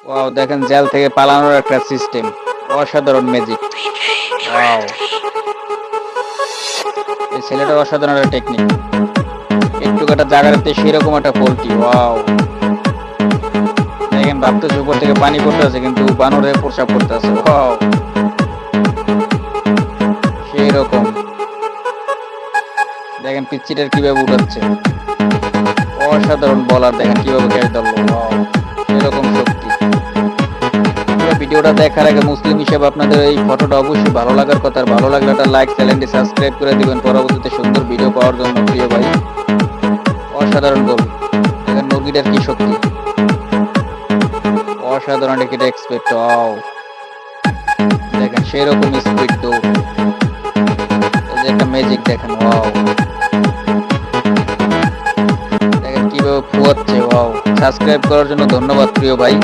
Wow, দেখেন jail থেকে পালানোর একটা সিস্টেম, অসাধারণ ম্যাজিক। ওয়াও, এই ছেলেটার অসাধারণ একটা টেকনিক। একটু কাটা জায়গাতে সেরকম একটা পোল্ট্রি। ওয়াও, দেখেন ভাবতেছে উপর থেকে পানি পড়তেছে কিন্তু বানরে প্রসাব করতেছে। ওয়াও, সেই রকম। দেখেন পিচ্চিটার কিভাবে উঠাচ্ছে, অসাধারণ বলার। দেখেন কিভাবে ক্যাচ ধরলো। ওয়াও, সেরকম শক্তি। পুরো ভিডিওটা দেখার আগে মুসলিম হিসেবে আপনাদের এই ফটোটা অবশ্যই ভালো লাগার কথা। আর ভালো লাগলে একটা লাইক, চ্যানেলটি সাবস্ক্রাইব করে দিবেন পরবর্তীতে সুন্দর ভিডিও পাওয়ার জন্য প্রিয় ভাই। অসাধারণ গোল। দেখেন মুরগিটার কি শক্তি, অসাধারণ একটা এক্সপেক্ট। ওয়াও, দেখেন সেরকম স্পিড দৌড়। এই যে একটা ম্যাজিক দেখেন। ওয়াও, দেখেন কিভাবে ফুয়াচ্ছে। ওয়াও, সাবস্ক্রাইব করার জন্য ধন্যবাদ প্রিয় ভাই।